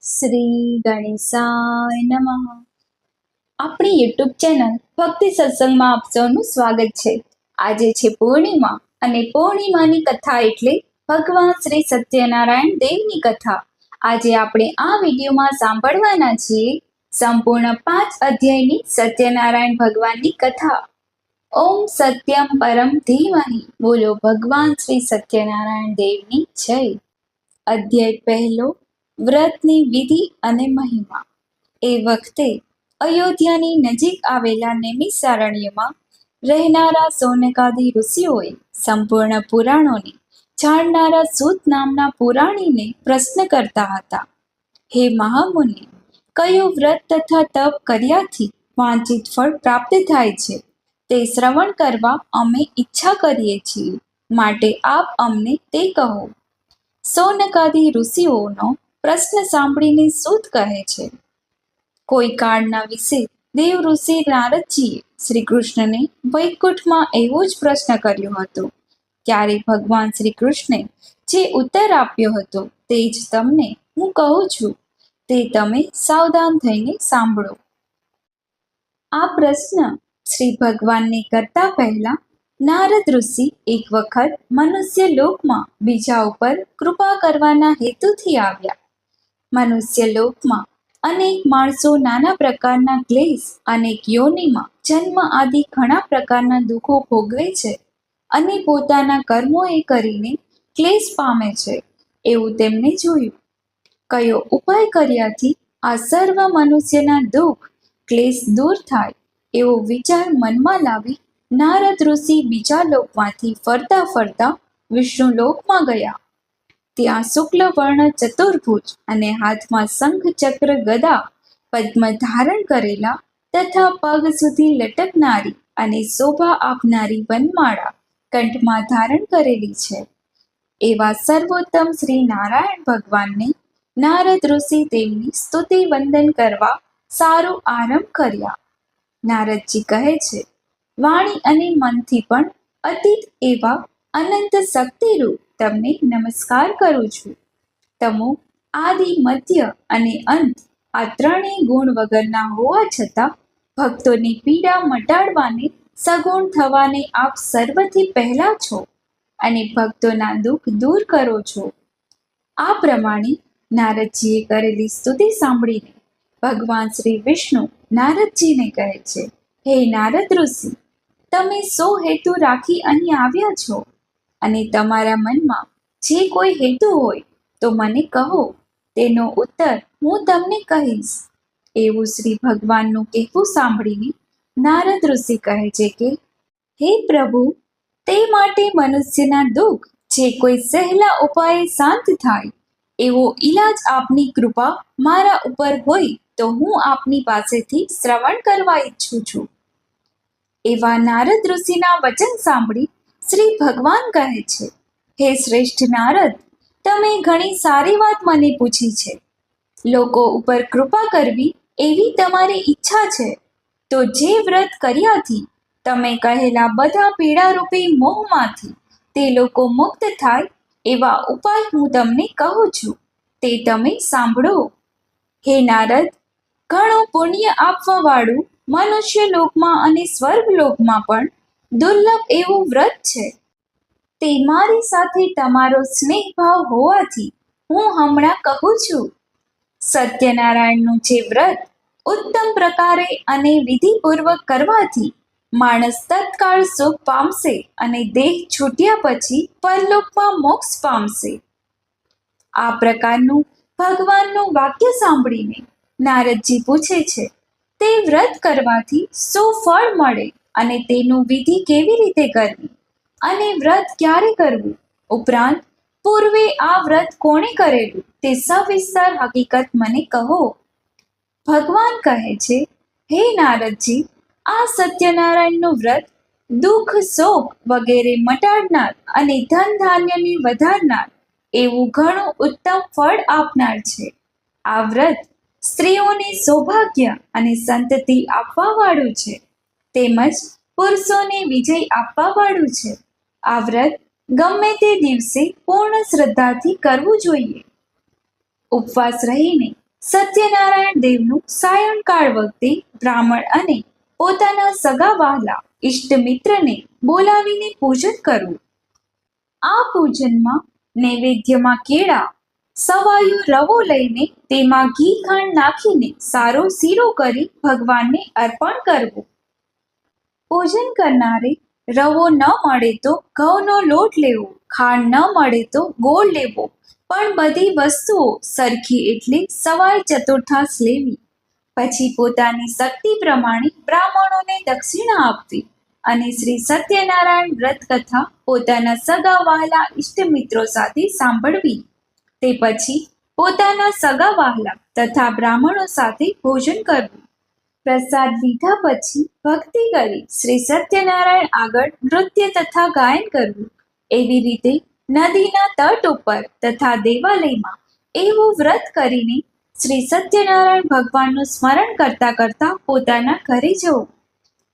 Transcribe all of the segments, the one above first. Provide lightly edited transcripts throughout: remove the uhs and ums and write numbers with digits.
શ્રી ગણેશાય નમઃ. આપણી YouTube channel ભક્તિ સત્સંગમાં આપ સૌનું સ્વાગત છે. આજે છે પૂર્ણિમા અને પૂર્ણિમાની કથા એટલે ભગવાન શ્રી સત્યનારાયણ દેવની કથા. આજે આપણે આ વિડીયોમાં સાંભળવાના છીએ સંપૂર્ણ 5 અધ્યાયની સત્યનારાયણ ભગવાનની કથા. ઓમ સત્યમ પરમ ધીમહિ. બોલો ભગવાન શ્રી સત્યનારાયણ દેવની જય. અધ્યાય પહેલો, વ્રતની વિધિ અને મહિમા. એ વખતે અયોધ્યાની નજીક આવેલા નૈમિષારણ્યમાં રહેનારા સૌનકાદી ઋષિઓએ સંપૂર્ણ પુરાણોને જાણનારા સૂત નામના પુરાણીને પ્રશ્ન કરતા હતા. હે મહામુનિ, કયું વ્રત તથા તપ કર્યાથી વાંચિત ફળ પ્રાપ્ત થાય છે તે શ્રવણ કરવા અમે ઈચ્છા કરીએ છીએ, માટે આપ અમને તે કહો. સૌનકાદી ઋષિઓનો પ્રશ્ન સાંભળીને સૂત કહે છે, કોઈ કાળના વિશે દેવ ઋષિ નારદજીએ શ્રી કૃષ્ણને વૈકુંઠમાં એવો જ પ્રશ્ન કર્યો હતો. ત્યારે ભગવાન શ્રી કૃષ્ણે જે ઉત્તર આપ્યો હતો તે જ તમને હું કહું છું, તે તમે સાવધાન થઈને સાંભળો. આ પ્રશ્ન શ્રી ભગવાનને કરતા પહેલા નારદ ઋષિ એક વખત મનુષ્ય લોકમાં બીજા ઉપર કૃપા કરવાના હેતુથી આવ્યા. મનુષ્ય લોકમાં અનેક માણસો નાના પ્રકારના ક્લેશ, અનેક યોનિમાં જન્મ આદિ ઘણા પ્રકારના દુઃખો ભોગવે છે અને પોતાના કર્મોએ કરીને ક્લેશ પામે છે એવું તેમણે જોયું. કયો ઉપાય કર્યાથી આ સર્વ મનુષ્યના દુઃખ ક્લેશ દૂર થાય એવો વિચાર મનમાં લાવી નારદ ઋષિ બીજા લોકમાંથી ફરતા ફરતા વિષ્ણુ લોકમાં ગયા. ત્યાં શુક્લ વર્ણ ચતુર્ભુજ અને હાથમાં શંખ ચક્ર ગદા પદ્મ ધારણ કરેલા તથા પગ સુધી લટકનારી અને શોભા આપનારી વનમાળા કંઠમાં ધારણ કરેલી છે એવા સર્વોત્તમ શ્રી નારાયણ ભગવાનને નારદ ઋષિ તેમની સ્તુતિ વંદન કરવા સારો આરંભ કર્યા. નારદજી કહે છે, વાણી અને મનથી પણ અતીત એવા અનંત શક્તિરૂપ તમને નમસ્કાર કરું છું. તમો આદિ, મધ્ય અને અંત આ ત્રણેય ગુણ વગરના હોવા છતાં ભક્તોની પીડા મટાડવાને, સગુણ થવાને આપ સર્વથી પહેલા છો અને ભક્તોના દુઃખ દૂર કરો છો. આ પ્રમાણે નારદજીએ કરેલી સ્તુતિ સાંભળીને ભગવાન શ્રી વિષ્ણુ નારદજીને કહે છે, હે નારદ ઋષિ, તમે શો હેતુ રાખી અહીં આવ્યા છો અને તમારા મનમાં જે કોઈ હેતુ હોય તો મને કહો, તેનો ઉત્તર હું તમને કહીશ. એવું શ્રી ભગવાનનું કહેવું સાંભળીને નારદ ઋષિ કહે છે કે, હે પ્રભુ, તે માટે મનુષ્યના દુઃખ જે કોઈ સહેલા ઉપાયે શાંત થાય એવો ઈલાજ આપની કૃપા મારા ઉપર હોય તો હું આપની પાસેથી શ્રવણ કરવા ઈચ્છું છું. એવા નારદ ઋષિના વચન સાંભળી શ્રી ભગવાન કહે છે, હે શ્રેષ્ઠ નારદ, તમે ઘણી સારી વાત મને પૂછી છે. લોકો ઉપર કૃપા કરવી એવી તમારી ઈચ્છા છે, તો જે વ્રત કર્યાથી તમે કહેલા બધા પીડારૂપી મોહમાંથી તે લોકો મુક્ત થાય એવા ઉપાય હું તમને કહું છું, તે તમે સાંભળો. હે નારદ, ઘણું પુણ્ય આપવાવાળું મનુષ્ય લોકમાં અને સ્વર્ગ લોકમાં પણ દુર્લભ એવું વ્રત છે. તે મારી સાથે તમારો સ્નેહ ભાવ હોવાથી હું હમણાં કહું છું. સત્યનારાયણનું જે વ્રત ઉત્તમ પ્રકારે અને વિધિપૂર્વક કરવાથી માણસ તત્કાળ સુખ પામશે અને દેહ છૂટ્યા પછી પરલોકમાં મોક્ષ પામશે. આ પ્રકારનું ભગવાનનું વાક્ય સાંભળીને નારદજી પૂછે છે, તે વ્રત કરવાથી શું ફળ મળે અને તેનું વિધિ કેવી રીતે કરવી અને વ્રત ક્યારે કરવું, ઉપરાંત પૂર્વે આ વ્રત કોણે કરેલું તે સવિસ્તાર હકીકત મને કહો. ભગવાન કહે છે, હે નારદજી, આ સત્યનારાયણનું વ્રત દુઃખ, શોક વગેરે મટાડનાર અને ધન ધાન્યને વધારનાર એવું ઘણું ઉત્તમ ફળ આપનાર છે. આ વ્રત સ્ત્રીઓને સૌભાગ્ય અને સંતતિ આપવા વાળું છે, તેમજ પુરુષોને વિજય આપવા વાળું છે. આ વ્રત ગમે તે દિવસે પૂર્ણ શ્રદ્ધાથી કરવું જોઈએ. ઉપવાસ રહીને સત્યનારાયણ દેવનું સાયંકાળ વખતે બ્રાહ્મણ અને પોતાના સગા વહાલા ઇષ્ટ મિત્રને બોલાવીને પૂજન કરવું. આ પૂજનમાં નૈવેદ્યમાં કેળા, સવાયો રવો લઈને તેમાં ઘી ખાંડ નાખીને સારો શીરો કરી ભગવાનને અર્પણ કરવું. પૂજન કરનારે રવો ન મળે તો ઘઉંનો લોટ લેવો, ખાંડ ન મળે તો ગોળ લેવો, પણ બધી વસ્તુઓ સરખી એટલે સવાય ચતુર્થાસ લેવી. પછી પોતાની શક્તિ પ્રમાણે બ્રાહ્મણોને દક્ષિણા આપવી અને શ્રી સત્યનારાયણ વ્રત કથા પોતાના સગા વહાલા ઇષ્ટ મિત્રો સાથે સાંભળવી. તે પછી પોતાના સગા વહાલા તથા બ્રાહ્મણો સાથે ભોજન કરવું. પ્રસાદ લીધા પછી ભક્તિ કરી શ્રી સત્યનારાયણ આગળ નૃત્ય તથા ગાયન કરવું. એવી રીતે નદીના તટ ઉપર તથા દેવાલયમાં એવું વ્રત કરીને શ્રી સત્યનારાયણ ભગવાનનું સ્મરણ કરતા કરતા પોતાના ઘરે જવું.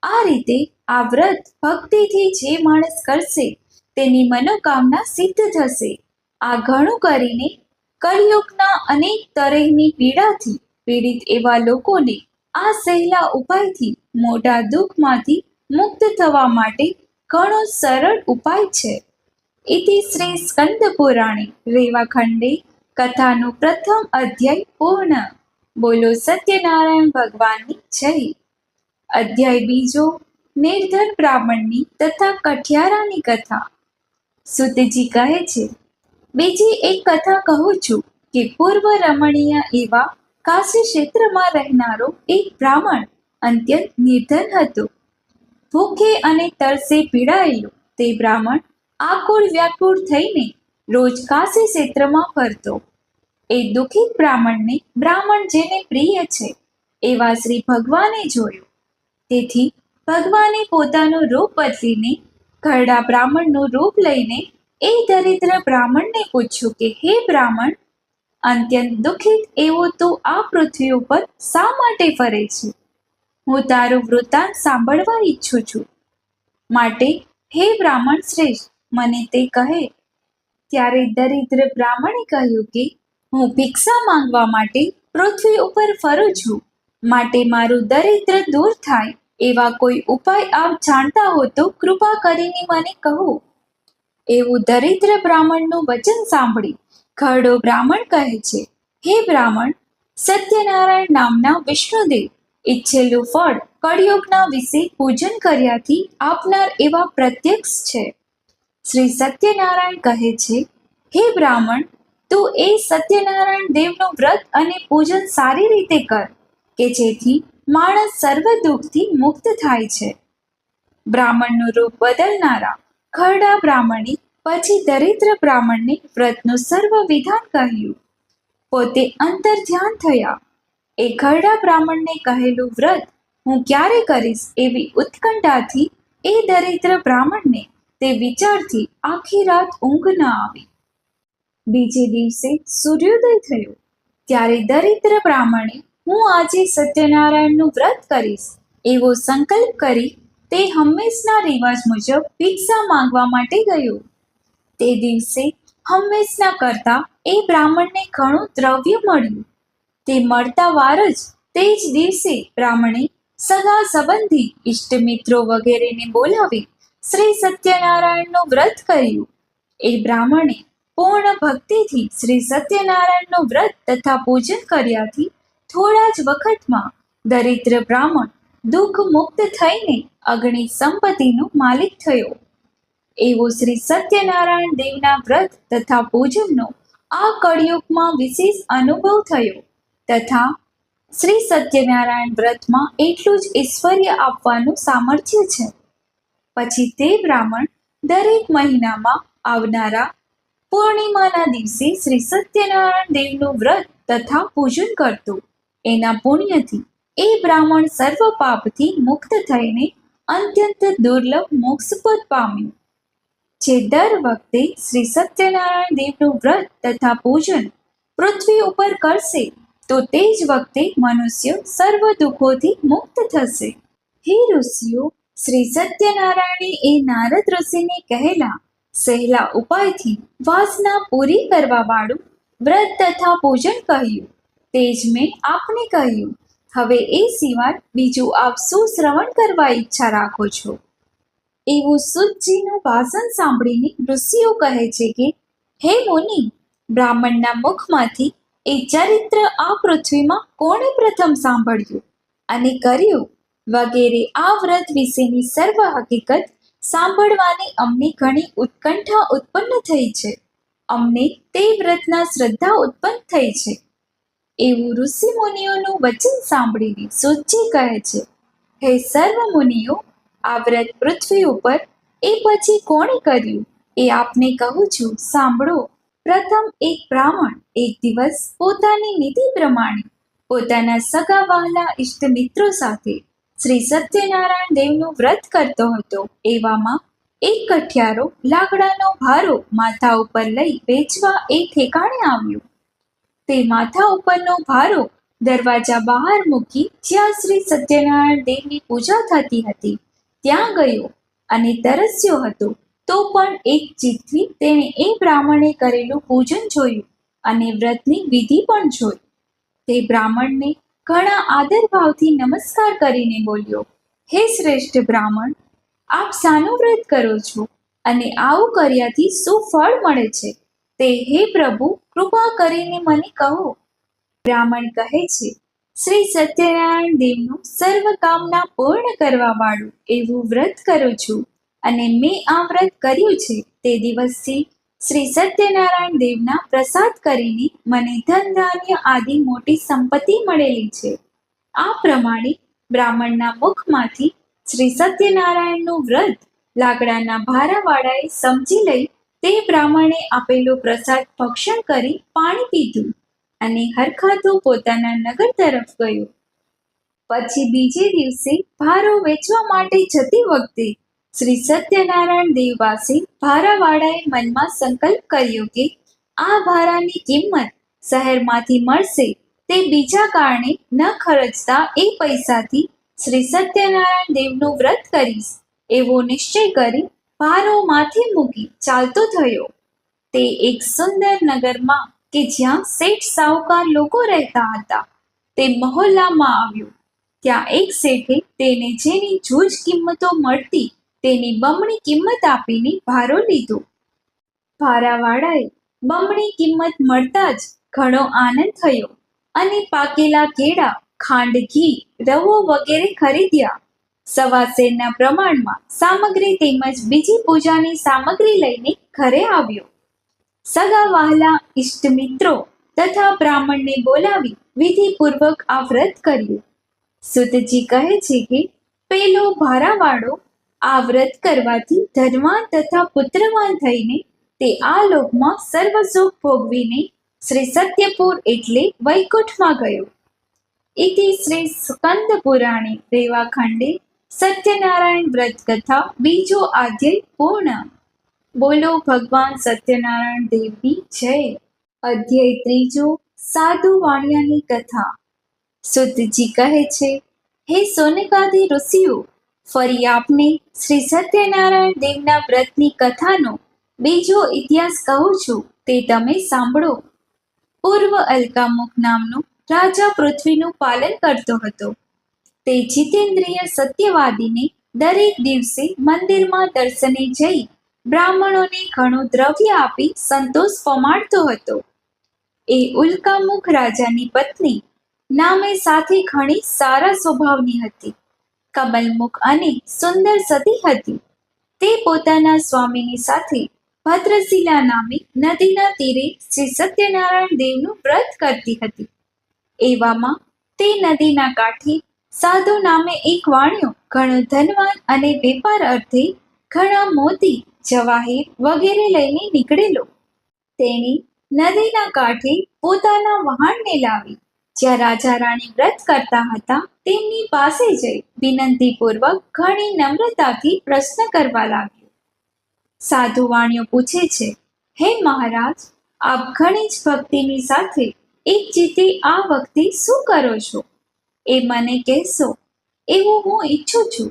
આ રીતે આ વ્રત ભક્તિથી જે માણસ કરશે તેની મનોકામના સિદ્ધ થશે. આ ઘણું કરીને કળિયુગના અનેક તરહની પીડાથી પીડિત એવા લોકોને આ સહેલા ઉપાયથી મોટા દુઃખમાંથી મુક્ત થવા માટે ઘણો સરળ ઉપાય છે. ઇતિ શ્રી સ્કંદ પુરાણે રેવાખંડે કથાનું પ્રથમ અધ્યાય પૂર્ણ. બોલો સત્યનારાયણ ભગવાનની જય. અધ્યાય બીજો, નિર્ધન બ્રાહ્મણની તથા કઠિયારાની કથા. સુતજી કહે છે, બીજી એક કથા કહું છું કે પૂર્વ રમણીય એવા કાશી ક્ષેત્રમાં રહેનારો એક બ્રાહ્મણ અત્યંત નિર્ધન હતો. ભૂખે અને તરસે પીડાયેલો તે બ્રાહ્મણ આકુળ વ્યાકુળ થઈને રોજ કાશી ક્ષેત્રમાં ફરતો. એ દુઃખિત બ્રાહ્મણને બ્રાહ્મણ જેને પ્રિય છે એવા શ્રી ભગવાને જોયો. તેથી ભગવાને પોતાનું રૂપ બદલીને ઘરડા બ્રાહ્મણનું રૂપ લઈને એ દરિદ્ર બ્રાહ્મણને પૂછ્યું કે, હે બ્રાહ્મણ, અત્યંત દુઃખિત એવો તું આ પૃથ્વી ઉપર શા માટે ફરે છે? હું તારું વૃત્તાંત સાંભળવા ઈચ્છું છું, માટે હે બ્રાહ્મણ શ્રેષ્ઠ મને તે કહે. ત્યારે દરિદ્ર બ્રાહ્મણે કહ્યું કે, હું ભિક્ષા માંગવા માટે પૃથ્વી ઉપર ફરું છું, માટે મારું દરિદ્ર દૂર થાય એવા કોઈ ઉપાય આપ જાણતા હો તો કૃપા કરીને મને કહો. એવું દરિદ્ર બ્રાહ્મણનું વચન સાંભળી ઘરડો બ્રાહ્મણ કહે છે, હે બ્રાહ્મણ, સત્યનારાયણ નામના વિષ્ણુદેવ ઈચ્છેલું ફળ કળિયુગના વિશે પૂજન કર્યાથી આપનાર એવા પ્રત્યક્ષ છે. શ્રી સત્યનારાયણ કહે છે, હે બ્રાહ્મણ, તું એ સત્યનારાયણ દેવનું વ્રત અને પૂજન સારી રીતે કર કે જેથી માણસ સર્વ દુઃખથી મુક્ત થાય છે. બ્રાહ્મણનું રૂપ બદલનારા ઘરડા બ્રાહ્મણે પછી દરિદ્ર બ્રાહ્મણને વ્રતનું સર્વ વિધાન કહ્યું. પોતે અંતર ધ્યાન થયા. એ ઘરડા બ્રાહ્મણને કહેલું વ્રત હું ક્યારે કરીશ એવી ઉત્કંઠાથી એ દરિદ્ર બ્રાહ્મણને તે વિચારથી આખી રાત ઊંઘ ન આવી. બીજે દિવસે સૂર્યોદય થયો ત્યારે દરિદ્ર બ્રાહ્મણે હું આજે સત્યનારાયણનું વ્રત કરીશ એવો સંકલ્પ કરી તે હંમેશના રિવાજ મુજબ ભિક્ષા માંગવા માટે ગયો. તે દિવસે હંમેશના કરતા એ બ્રાહ્મણને ઘણું દ્રવ્ય મળ્યું. તે મળતા વાર જ તે જ દિવસે બ્રાહ્મણે સગા સંબંધી ઇષ્ટ મિત્રો વગેરેને બોલાવી શ્રી સત્યનારાયણનું વ્રત કર્યું. એ બ્રાહ્મણે પૂર્ણ ભક્તિથી શ્રી સત્યનારાયણનું વ્રત તથા પૂજન કર્યાથી થોડા જ વખતમાં દરિદ્ર બ્રાહ્મણ દુઃખ મુક્ત થઈને અગણિત સંપત્તિનો માલિક થયો. એવો શ્રી સત્યનારાયણ દેવના વ્રત તથા પૂજનનો આ કળિયુગમાં વિશેષ અનુભવ થયો તથા શ્રી સત્યનારાયણ વ્રતમાં એટલું જ ઐશ્વર્ય આપવાનું સામર્થ્ય છે. પછી તે બ્રાહ્મણ દરેક મહિનામાં આવનારા પૂર્ણિમાના દિવસે શ્રી સત્યનારાયણ દેવનું વ્રત તથા પૂજન કરતો. એના પુણ્યથી એ બ્રાહ્મણ સર્વ પાપથી મુક્ત થઈને અત્યંત દુર્લભ મોક્ષપદ પામ્યું. જે દર વખતે શ્રી સત્યનારાયણ દેવનું વ્રત તથા પૂજન પૃથ્વી ઉપર કરશે તો તે જ વખતે મનુષ્ય સર્વ દુઃખોથી મુક્ત થશે. હે ઋષિઓ, શ્રી સત્યનારાયણે એ નારદ ઋષિને કહેલા સહેલા ઉપાયથી વાસના પૂરી કરવા વાળું વ્રત તથા પૂજન કહ્યું. તે જ મેં આપને કહ્યું. હવે એ સિવાય બીજું આપ શું શ્રવણ કરવા ઈચ્છા રાખો છો? એવું સુતજીનું ભાષણ સાંભળીને ઋષિઓ કહે છે કે, હે મુનિ, બ્રાહ્મણના મુખમાંથી એ ચરિત્ર આ પૃથ્વીમાં કોણે પ્રથમ સાંભળ્યું અને કર્યું વગેરે આ વ્રત વિશેની સર્વ હકીકત સાંભળવાની અમને ઘણી ઉત્કંઠા ઉત્પન્ન થઈ છે. અમને તે વ્રતના શ્રદ્ધા ઉત્પન્ન થઈ છે. એવું ઋષિ મુનિઓનું વચન સાંભળીને સુતજી કહે છે, હે સર્વ મુનિઓ, આ વ્રત પૃથ્વી ઉપર એ પછી કોણે કર્યું એ આપને કહું છું, સાંભળો. પ્રથમ એક બ્રાહ્મણ એક દિવસ પોતાની નીતિ પ્રમાણે પોતાના સગા વહાલા ઇષ્ટ મિત્રો સાથે શ્રી સત્યનારાયણ દેવનું વ્રત કરતો હતો. એવામાં એક કઠિયારો લાકડાનો ભારો માથા ઉપર લઈ વેચવા એ ઠેકાણે આવ્યો. તે માથા ઉપરનો ભારો દરવાજા બહાર મૂકી જ્યાં શ્રી સત્યનારાયણ દેવની પૂજા થતી હતી ત્યાં ગયો અને તરસ્યો હતો. તો પણ એક ચિત્તથી તેણે એ બ્રાહ્મણે કરેલું પૂજન જોયું અને વ્રતની વિધિ પણ જોઈ. તે બ્રાહ્મણને ઘણા આદરભાવથી નમસ્કાર કરીને બોલ્યો, હે શ્રેષ્ઠ બ્રાહ્મણ, આપ શાનું વ્રત કરો છો અને આવું કર્યાથી શું ફળ મળે છે તે હે પ્રભુ કૃપા કરીને મને કહો. બ્રાહ્મણ કહે છે, શ્રી સત્યનારાયણ દેવનું સર્વ કામના પૂર્ણ કરવા વાળું એવું વ્રત કરું છું અને મેં આ વ્રત કર્યું છે તે દિવસથી શ્રી સત્યનારાયણ દેવના પ્રસાદ કરીને મને ધન ધાન્ય આદિ મોટી સંપત્તિ મળેલી છે. આ પ્રમાણે બ્રાહ્મણના મુખમાંથી શ્રી સત્યનારાયણનું વ્રત લાકડાના ભારાવાળાએ સમજી લઈ તે બ્રાહ્મણે આપેલો પ્રસાદ ભક્ષણ કરી પાણી પીધું અને હરખાતું પોતાના નગર તરફ ગયો. પછી બીજે દિવસે ભારો વેચવા માટે જતી વખતે શ્રી સત્યનારાયણ દેવ પાસે ભારાવાળાએ મનમાં સંકલ્પ કર્યો કે આ ભારાની કિંમત શહેરમાંથી મળશે તે બીજા કારણે ન ખર્ચતા એ પૈસાથી શ્રી સત્યનારાયણ દેવનું વ્રત કરીશ એવો નિશ્ચય કરી ભારો માથે મૂકી ચાલતો થયો. તે એક સુંદર નગરમાં કે જ્યાં શેઠ સાહુકાર લોકો રહેતા હતા તે મહોલ્લામાં આવ્યો. ત્યાં એક શેઠે તેને જેની જૂજ કિંમતો મળતી તેની બમણી કિંમત આપીને ભારો લીધો. ભારાવાળાએ બમણી કિંમત મળતા જ ઘણો આનંદ થયો અને પાકેલા કેળા, ખાંડ, ઘી, રવો વગેરે ખરીદ્યા. સવા શેરના પ્રમાણમાં સામગ્રી તેમજ બીજી પૂજાની સામગ્રી લઈને ઘરે આવ્યો. સગા વહાલા ઇષ્ટ મિત્રો તથા બ્રાહ્મણને બોલાવી વિધિપૂર્વક આ વ્રત કર્યું. સુતજી કહે છે કે પેલો ભારાવાળો આ વ્રત કરવાથી ધનવાન તથા પુત્રવાન થઈને તે આ લોકમાં સર્વ સુખ ભોગવીને શ્રી સત્યપુર એટલે વૈકુંઠમાં ગયો. ઇતિ શ્રી સ્કંદ પુરાણે રેવાખંડે સત્યનારાયણ વ્રત કથા બીજો અધ્યાય પૂર્ણ. બોલો ભગવાન સત્યનારાયણ દેવની જય. અધ્યાય ત્રીજો, સાધુ વાણિયાની કથા. સુતજી કહે છે, હે સોનકાદી ઋષિઓ, ફરી આપને શ્રી સત્યનારાયણ દેવના વ્રતની કથાનો બીજો ઇતિહાસ કહું છું તે તમે સાંભળો. પૂર્વ અલકામુક નામનો રાજા પૃથ્વીનું પાલન કરતો હતો. તે જીતેન્દ્રિય સત્યવાદીને દરેક દિવસે મંદિરમાં દર્શને જઈ બ્રાહ્મણોને ઘણું દ્રવ્ય આપી સંતોષ પમાડતો હતો. એ ઉલ્કામુખ રાજાની પત્ની નામે સાથે ઘણી સારા સ્વભાવની હતી. કમલમુખ અને સુંદર સતી હતી. તે પોતાના સ્વામીની સાથે ભદ્રશિલા નામે નદીના તીરે શ્રી સત્યનારાયણ દેવનું વ્રત કરતી હતી. એવામાં તે નદીના કાંઠે સાધુ નામે એક વાણિયો ઘણો ધનવાન અને વેપાર અર્થે ઘણા મોતી, જવાહેર વગેરે લઈને નીકળેલો. તેણે નદીના કાંઠે પોતાના વહાણને લાવી જ્યાં રાજા રાણી વ્રત કરતા હતા તેમની પાસે જઈ વિનંતીપૂર્વક ઘણી નમ્રતાથી પ્રશ્ન કરવા લાગ્યો. સાધુ વાણિયો પૂછે છે, હે મહારાજ, આપ ઘણી જ ભક્તિની સાથે એક ચિત્તે આ વખતે શું કરો છો એ મને કહેશો એવું હું ઈચ્છું છું.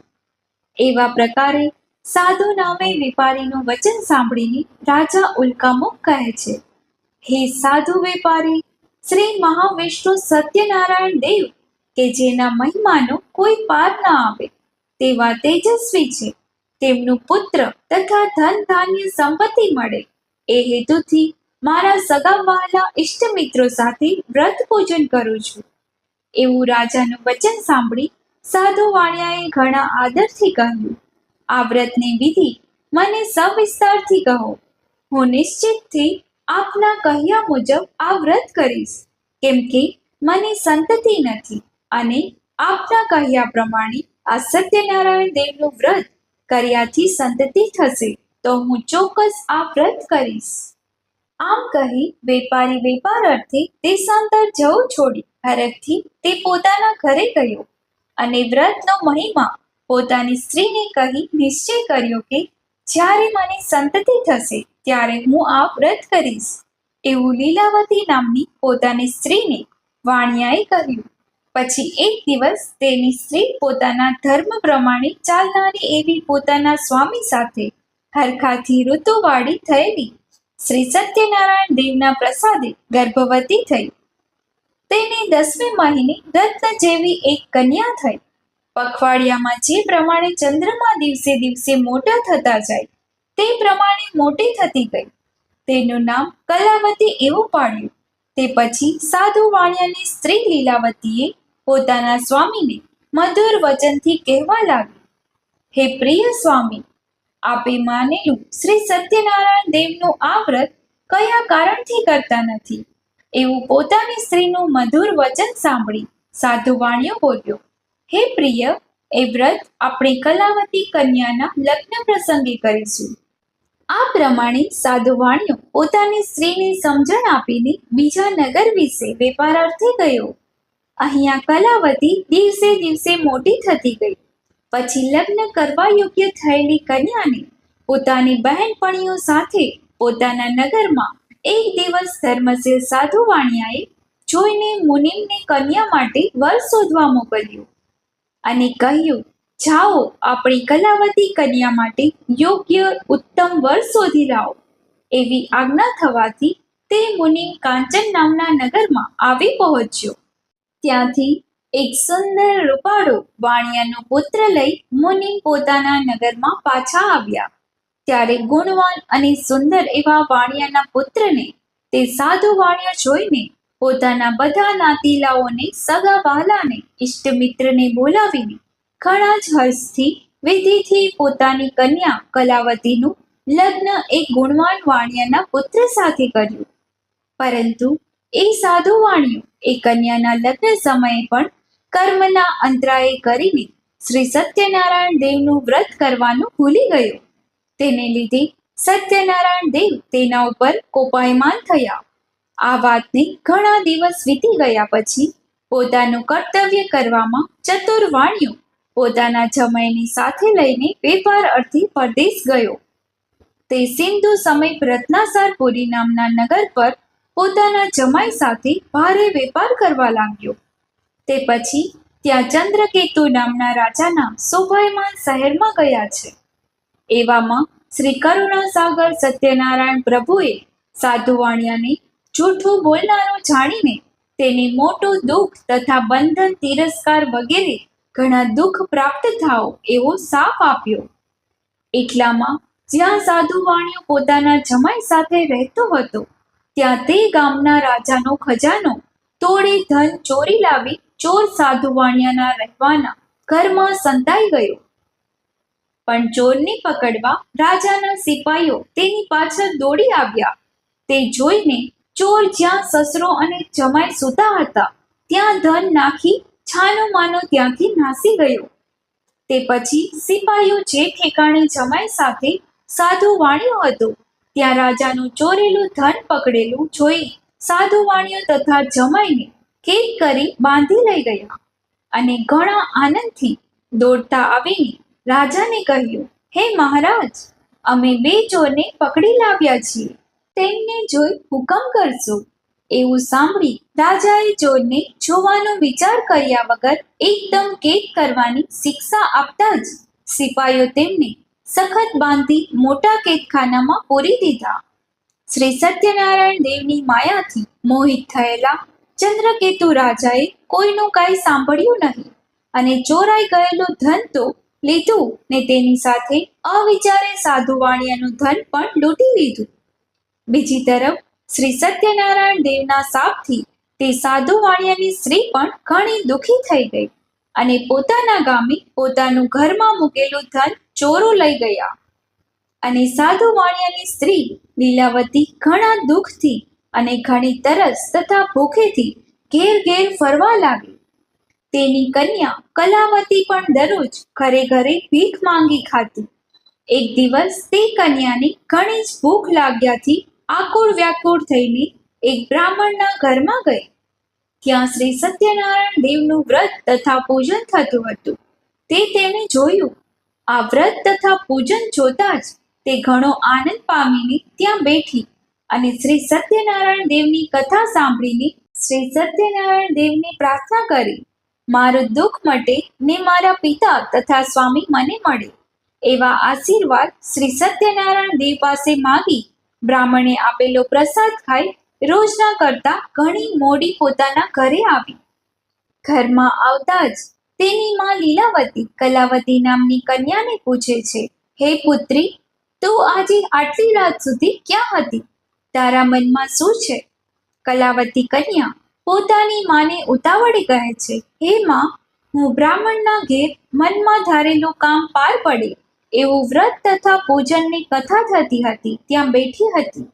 એવા પ્રકારે સાધુ નામે વેપારીનું વચન સાંભળીને રાજા ઉલ્કામુખ કહે છે, હે સાધુ વેપારી, શ્રી મહાવિષ્ણુ સત્યનારાયણ દેવ કે જેના મહિમાનો કોઈ પાર ના આવે તેવા તેજસ્વી છે, તેમનું પુત્ર તથા ધન ધાન્ય સંપત્તિ મળે એ હેતુથી મારા સગા વહાલા ઇષ્ટ મિત્રો સાથે વ્રત પૂજન કરું છું. એવું રાજાનું વચન સાંભળી સાધુ વાણિયાએ ઘણા આદરથી કહ્યું, આ વ્રતની વિધિ મને સવિસ્તારથી કહો. હું નિશ્ચિતથી આપના કહ્યા મુજબ આ વ્રત કરીશ, કેમ કે મને સંતતિ નથી અને આપના કહ્યા પ્રમાણે આ સત્યનારાયણ દેવનું વ્રત કર્યાથી સંતતિ થશે તો હું ચોક્કસ આ વ્રત કરીશ. આમ કહી વેપારી વેપાર અર્થે દેશાંતર જવું છોડી હરખથી તે પોતાના ઘરે ગયો અને વ્રતનો મહિમા પોતાની સ્ત્રીને કહી નિશ્ચય કર્યો કે જ્યારે મને સંતતિ થશે ત્યારે હું આ વ્રત કરીશ. એવું લીલાવતી નામની પોતાની સ્ત્રીને વાણિયાએ કહ્યું. પછી એક દિવસ તેની સ્ત્રી પોતાના ધર્મ પ્રમાણે ચાલનારી એવી પોતાના સ્વામી સાથે હરખાથી ઋતુવાળી થયેલી શ્રી સત્યનારાયણ દેવના પ્રસાદે ગર્ભવતી થઈ. તેને 10મે મહિને રત્ન જેવી એક કન્યા થઈ. પખવાડિયામાં જે પ્રમાણે ચંદ્રમા દિવસે દિવસે મોટા થતા જાય તે પ્રમાણે મોટી થતી ગઈ. તેનું નામ કલાવતી એવું પાડ્યું. તે પછી સાધુ વાણિયાની સ્ત્રી લીલાવતીએ પોતાના સ્વામીને મધુર વચનથી કહેવા લાગી, હે પ્રિય સ્વામી, આપે માનેલું શ્રી સત્યનારાયણ દેવનું આ વ્રત કયા કારણથી કરતા નથી? એવું પોતાની સ્ત્રીનું મધુર વચન સાંભળી સાધુ વાણિયો બોલ્યો, હે પ્રિય, એ વ્રત આપણે કલાવતી કન્યાના લગ્ન પ્રસંગે કરીશું. આ પ્રમાણે સાધુ વાણિયો પોતાની સ્ત્રીને સમજણ આપીને બીજા નગર વિશે વેપાર અર્થે ગયો. અહીંયા કલાવતી દિવસે દિવસે મોટી થતી ગઈ. પછી લગ્ન કરવા યોગ્ય થયેલી કન્યાને પોતાની બહેનપણીઓ સાથે પોતાના નગરમાં એક દિવસ ધર્મશીલ સાધુ વાણિયાએ જોઈને મુનિમને કન્યા માટે વર શોધવા મોકલ્યું અને કહ્યું, જાઓ આપણી કલાવતી કન્યા માટે યોગ્ય ઉત્તમ વર શોધી લાવો. એવી આજ્ઞા થવાથી તે મુનિમ કાંચન નામના નગરમાં આવી પહોંચ્યો. ત્યાંથી એક સુંદર રૂપાળો વાણિયાનો પુત્ર લઈ મુનિમ પોતાના નગરમાં પાછા આવ્યા. ત્યારે ગુણવાન અને સુંદર એવા વાણિયાના પુત્રને તે સાધુ વાણિયો જોઈને પોતાના બધા નાતીલાઓને, સગા વહાલાને, ઇષ્ટમિત્રને બોલાવીને ઘણા જ હર્ષથી વિધિથી પોતાની કન્યા કલાવતીનું લગ્ન એક ગુણવાન વાણિયાના પુત્ર સાથે કર્યું. પરંતુ એ સાધુ વાણિયો એ કન્યાના લગ્ન સમયે પણ કર્મના અંતરાય કરીને શ્રી સત્યનારાયણ દેવનું વ્રત કરવાનું ભૂલી ગયો. તેને લીધે સત્યનારાયણ દેવ તેના ઉપર કોપાયમાન થયા. આ વાતને ઘણા દિવસ વીતી ગયા પછી પોતાનું કર્તવ્ય કરવામાં ચતુર વાણિયો પોતાના જમાઈને સાથે લઈને વેપાર અર્થે પરદેશ ગયો. તે સિંધુ સમીપ રત્નાસરપુરી નામના નગર પર પોતાના જમાઈ સાથે ભારે વેપાર કરવા લાગ્યો. તે પછી ત્યાં ચંદ્રકેતુ નામના રાજાના શોભાયમાન શહેરમાં ગયા છે. એવામાં શ્રી કરુણાસાગર સત્યનારાયણ પ્રભુએ સાધુ વાણિયાને જૂઠું બોલનારો જાણીને તેને મોટું દુઃખ તથા બંધન, તિરસ્કાર વગેરે ઘણા દુઃખ પ્રાપ્ત થાઓ એવો શાપ આપ્યો. એટલામાં જ્યાં સાધુ વાણિયો પોતાના જમાઈ સાથે રહેતો હતો ત્યાં તે ગામના રાજાનો ખજાનો તોડી ધન ચોરી લાવી ચોર સાધુ વાણિયાના રહેવાના ઘરમાં સંતાઈ ગયો. પણ ચોરને પકડવા રાજાના સિપાઈઓ તેની પાછળ દોડી આવ્યા. તે જોઈને ચોર જ્યાં સસરો અને જમાઈ સૂતા હતા ત્યાં ધન નાખી છાનો માનો ત્યાંથી નાસી ગયો. તે પછી સિપાઈઓ જે ઠેકાણે જમાઈ સાથે સાધુ વાણિયો હતો ત્યાં રાજાનું ચોરેલું ધન પકડેલું જોઈ સાધુ વાણિયો તથા જમાઈને કેદ કરી બાંધી લઈ ગયા અને ઘણા આનંદથી દોડતા આવીને રાજાને કહ્યું, હે મહારાજ, અમે 2 ચોરને પકડી લાવ્યા છીએ, તેમને જોઈ હુકમ કરશો. એવું સાંભળી રાજાએ ચોરને જોવાનો વિચાર કર્યા વગર એકદમ કેદ કરવાની શિક્ષા આપતા જ સિપાઈઓ તેમને સખત બાંધી મોટા કેદખાનામાં પૂરી દીધા. શ્રી સત્યનારાયણ દેવની માયાથી મોહિત થયેલા ચંદ્રકેતુ રાજાએ કોઈનું કાંઈ સાંભળ્યું નહીં અને ચોરાઈ ગયેલું ધન તો લીધું ને તેની સાથે અવિચારે સાધુ વાણિયાનું ધન પણ લૂંટી લીધું. બીજી તરફ શ્રી સત્યનારાયણ દેવના શાપથી તે સાધુ વાણિયાની સ્ત્રી પણ ઘણી દુઃખી થઈ ગઈ અને પોતાના ગામે પોતાનું ઘરમાં મૂકેલું ધન ચોરો લઈ ગયા. અને સાધુ વાણિયાની સ્ત્રી લીલાવતી ઘણા દુઃખથી અને ઘણી તરસ તથા ભૂખેથી ઘેર ઘેર ફરવા લાગી. તેની કન્યા કલાવતી પણ દરરોજ ઘરે ઘરે ભીખ માંગી ખાતી. એક દિવસ તે કન્યાને ઘણી જ ભૂખ લાગ્યાથી આકુળ વ્યાકુળ થઈને એક બ્રાહ્મણના ઘરમાં ગઈ. ત્યાં શ્રી સત્યનારાયણ દેવનું વ્રત તથા પૂજન થતું હતું. તે તેણે જોયું. આ વ્રત તથા પૂજન જોતા જ તે ઘણો આનંદ પામીને ત્યાં બેઠી અને શ્રી સત્યનારાયણ દેવની કથા સાંભળીને શ્રી સત્યનારાયણ દેવને પ્રાર્થના કરી, મારું દુઃખ મટે ને મારા પિતા તથા સ્વામી મને મળે એવા આશીર્વાદ શ્રી સત્યનારાયણ દેવ પાસે માગી બ્રાહ્મણે આપેલો પ્રસાદ ખાઈ રોજના કરતા ઘણી મોડી પોતાના ઘરે આવી. ઘરમાં આવતા જ તેની માં લીલાવતી કલાવતી નામની કન્યાને પૂછે છે, હે પુત્રી, તું આજે આટલી રાત સુધી ક્યાં હતી? તારા મનમાં શું છે? કલાવતી કન્યા પોતાની માને ઉતાવળે કહે છે, હે માં, હું બ્રાહ્મણના ઘેર મનમાં ધારેલું કામ પાર પડે એવું વ્રત તથા પૂજનની કથા થતી હતી ત્યાં બેઠી હતી.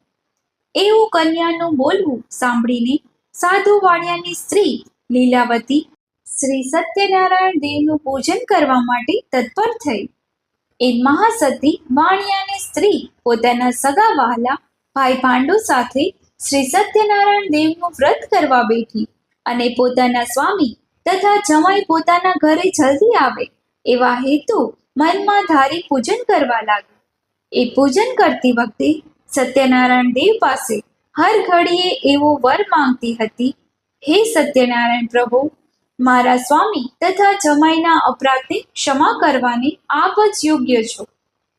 એવું કન્યાનું બોલવું સાંભળીને સાધુ વાણિયાની સ્ત્રી લીલાવતી શ્રી સત્યનારાયણ દેવનું પૂજન કરવા માટે તત્પર થઈ. એ મહાસતી વાણિયાની સ્ત્રી પોતાના સગા વહાલા ભાઈ પાંડુ સાથે શ્રી સત્યનારાયણ દેવનું વ્રત કરવા બેઠી અને પોતાના સ્વામી તથા જમાઈ પોતાના ઘરે જલ્દી આવે એવા હેતુ મનમાં ધારી પૂજન કરવા લાગી. એ પૂજન કરતી વખતે સત્યનારાયણ દેવ પાસે હર ઘડીએ એવો વર માંગતી હતી, હે સત્યનારાયણ પ્રભુ, મારા સ્વામી તથા જમાઈના અપરાધને ક્ષમા કરવાને આપ જ યોગ્ય છો.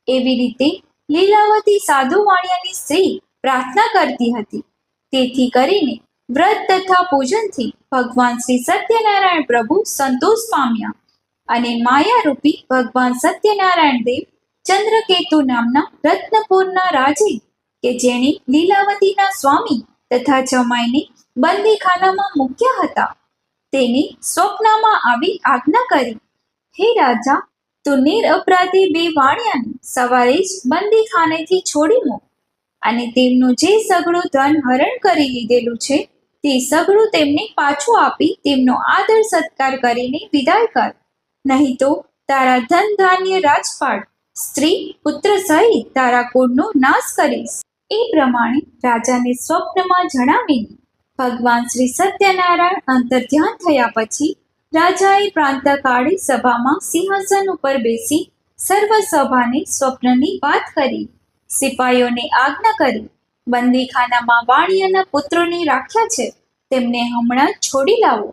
એવી રીતે લીલાવતી સાધુ વાણિયાની સ્ત્રી પ્રાર્થના કરતી હતી. તેથી કરીને વ્રત તથા પૂજનથી ભગવાન શ્રી સત્યનારાયણ પ્રભુ સંતોષ પામ્યા અને માયારૂપી ભગવાન સત્યનારાયણ દેવ ચંદ્રકેતુ નામના રત્નપુરના રાજે કે જેણે લીલાવતીના સ્વામી તથા જમાઈને બંદીખાનામાં મૂક્યા હતા, તેને સ્વપ્નમાં આવી આજ્ઞા કરી, હે રાજા, તું નિરઅપરાધી બે વાણિયાને સવારે જ બંદીખાનેથી છોડી મૂક અને તેમનું જે સઘળું ધન હરણ કરી લીધેલું છે તે સઘળું તેમને પાછું આપી તેમનો આદર સત્કાર કરીને વિદાય કર. નહીં તો તારા ધન ધાન્ય રાજપાટ સ્ત્રી પુત્ર સહિત તારા કુળનો નાશ કરીશ. એ પ્રમાણે રાજાને સ્વપ્નમાં જણાવીને ભગવાન શ્રી સત્યનારાયણ અંતર્ધ્યાન થયા પછી રાજાએ પ્રાંતકાળે સભામાં સિંહાસન ઉપર બેસી સર્વ સભાને સ્વપ્નની વાત કરી. સિપાઈઓને આજ્ઞા કરી, બંદીખાનામાં વાણિયાના પુત્રોને રાખ્યા છે, તેમને હમણાં જ છોડી લાવો.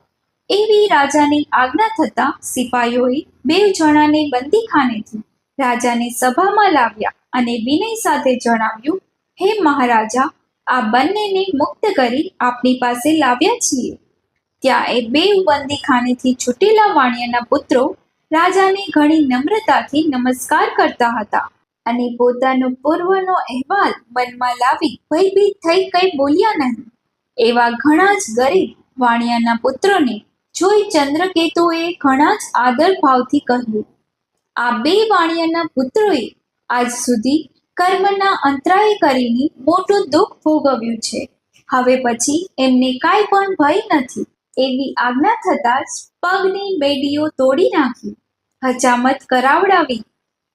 એવી રાજાની આજ્ઞા થતાં સિપાઈઓએ 2 જણાને બંદીખાનેથી રાજાને સભામાં લાવ્યા અને વિનય સાથે જણાવ્યું, હે મહારાજા, આ બંનેને મુક્ત કરી આપની પાસે લાવ્યા છીએ. ત્યાં એ 2 બંદીખાનેથી છૂટેલા વાણિયાના પુત્રો રાજાને ઘણી નમ્રતાથી નમસ્કાર કરતા હતા અને પોતાનો પૂર્વનો અહેવાલ મનમાં લાવી ભયભીત થઈ કંઈ બોલ્યા નહીં. એવા ઘણા જ ગરીબ વાણિયાના પુત્રોને જોઈ ચંદ્રકેતુએ ઘણા જ આદર ભાવથી કહ્યું, આ 2 વાણિયાના પુત્રોએ આજ સુધી કર્મના અંતરાય કરીને મોટું દુઃખ ભોગવ્યું છે. હવે પછી એમને કાંઈ પણ ભય નથી. એવી આજ્ઞા થતાં જ પગની બેડીઓ તોડી નાખી, હજામત કરાવડાવી,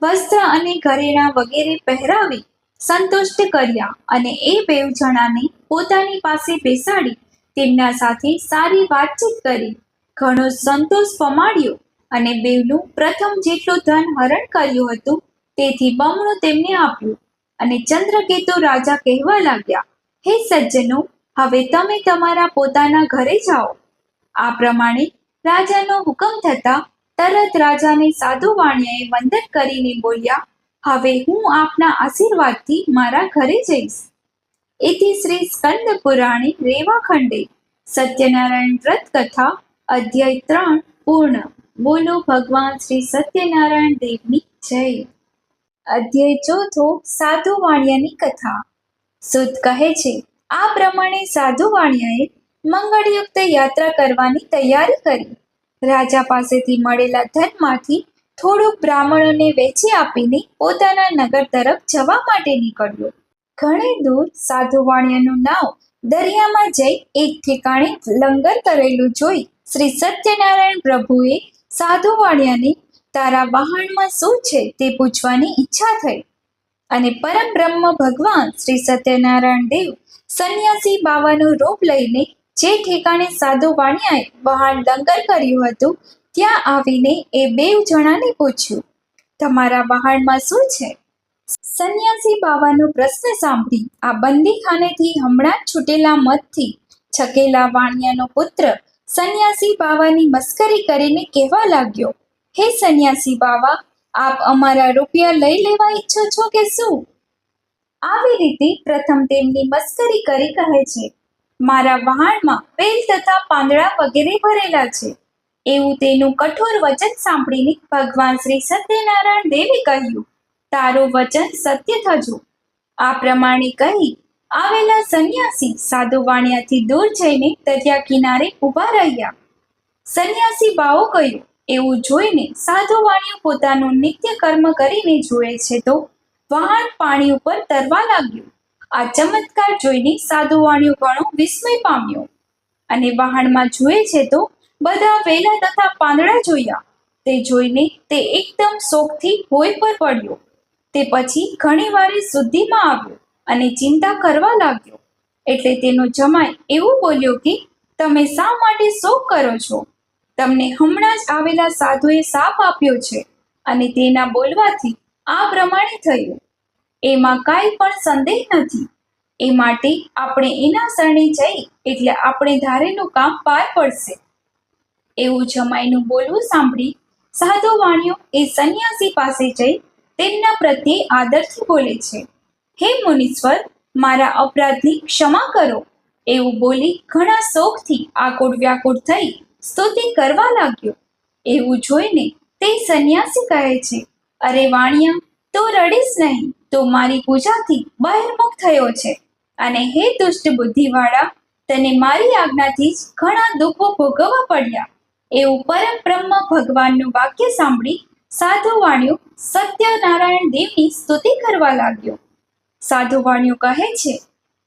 વસ્ત્ર અને ઘરેણાં વગેરે પહેરાવી સંતુષ્ટ કર્યા અને એ 2 જણાને પોતાની પાસે બેસાડી તેમના સાથે સારી વાતચીત કરી ઘણો સંતોષ પમાડ્યો અને બેવનું પ્રથમ જેટલું ધન હરણ કર્યું હતું તેથી બમણું તેમને આપ્યું. અને ચંદ્રકેતુ રાજા કહેવા લાગ્યા, હે સજ્જનો, હવે તમે તમારા પોતાના ઘરે જાઓ. આ પ્રમાણે રાજાનો હુકમ થતા તરત રાજાને સાધુ વાણિયાએ વંદન કરીને બોલ્યા, હવે હું આપના આશીર્વાદથી મારા ઘરે જઈશ. એથી શ્રી સ્કંદ પુરાણે રેવા ખંડે સત્યનારાયણ વ્રત કથા અધ્યાય 3 પૂર્ણ. બોલો ભગવાન શ્રી સત્યનારાયણ દેવની જય. અધ્યાય 4 સાધુ વાણિયાની કથા. સુત કહે છે, આ પ્રમાણે સાધુ વાણિયાએ મંગળયુક્ત યાત્રા કરવાની તૈયારી કરી. રાજા પાસેથી મળેલા ધનમાંથી થોડુંક બ્રાહ્મણોને વેચી આપીને પોતાના નગર તરફ જવા માટે નીકળ્યો. ઘણી દૂર સાધુ વાણિયાનું નાવ દરિયામાં જઈ એક ઠેકાણે લંગર કરેલું જોઈ શ્રી સત્યનારાયણ પ્રભુએ સાધુ વાણિયાને તારા વહાણમાં શું છે તે પૂછવાની ઈચ્છા થઈ. અને પરમ બ્રહ્મ ભગવાન શ્રી સત્યનારાયણ દેવ સંન્યાસી બાવાનું રૂપ લઈને જે ઠેકાણે સાધુ વાણિયાએ વહાણ લંગર કર્યું હતું ત્યાં આવીને એ બેવ જણાને પૂછ્યું, તમારા વહાણમાં શું છે? સંન્યાસી બાવાનો પ્રશ્ન સાંભળી આ બંદીખાનેથી હમણાં છૂટેલા મતથી છકેલા વાણિયાનો પુત્ર સંન્યાસી બાવાની મસ્કરી કરીને કહેવા લાગ્યો, હે સંન્યાસી બાવા, આપ અમારા રૂપિયા લઈ લેવા ઈચ્છો છો કે શું? આવી રીતે પ્રથમ તેમની મસ્કરી કરી કહે છે, મારા વહાણમાં વેલ તથા પાંદડા વગેરે ભરેલા છે. એવું તેનું કઠોર વચન સાંભળીને ભગવાન શ્રી સત્યનારાયણ દેવે કહ્યું, તારું વચન સત્ય થજો. આ પ્રમાણે કહી આવેલા સંન્યાસી સાધુ વાણિયાથી દૂર જઈને દરિયા કિનારે ઊભા રહ્યા. સંન્યાસી બાઓ કહ્યું, એવું જોઈને સાધુ વાણિયો પોતાનું નિત્ય કર્મ કરીને જુએ છે તો વહાણ પાણી ઉપર તરવા લાગ્યું. આ ચમત્કાર જોઈને સાધુ વાણિયો ઘણો વિસ્મય પામ્યો અને વહાણમાં જુએ છે તો બધા વેલા તથા પાંદડા જોયા. તે જોઈને તે એકદમ શોકથી ભોંય પર પડ્યો. તે પછી ઘણી વારે શુદ્ધિમાં આવ્યો અને ચિંતા કરવા લાગ્યો. એટલે તેનો જમાઈ એવું બોલ્યો કે તમે શા માટે શોક કરો છો? તમને હમણાં જ આવેલા સાધુએ શાપ આપ્યો છે અને તેના બોલવાથી આ પ્રમાણે થયું. એમાં કાંઈ પણ સંદેહ નથી. એ માટે આપણે એના શરણે જઈ એટલે આપણે ધારેલું કામ પાર પડશે. એવું જમાઈનું બોલવું સાંભળી સાધુ વાણિયો એ સંન્યાસી પાસે જઈ તેમના પ્રત્યે આદરથી બોલે છે, હે મુનીશ્વર, મારા અપરાધની ક્ષમા કરો. એવું બોલી ઘણા શોકથી આકુળ વ્યાકુળ થઈ સ્તુતિ કરવા લાગ્યો. એવું જોઈને તે સંન્યાસી કહે છે, અરે વાણિયા, તો રડીશ નહીં. તો મારી પૂજાથી બહિર્મુખ થયો છે અને હે દુષ્ટ બુદ્ધિવાળા, તને મારી આજ્ઞાથી જ ઘણા દુઃખો ભોગવવા પડ્યા. એવું પરમ બ્રહ્મ ભગવાનનું વાક્ય સાંભળી સાધુ વાણિયો સત્યનારાયણ દેવની સ્તુતિ કરવા લાગ્યો. સાધુ વાણિયો કહે છે,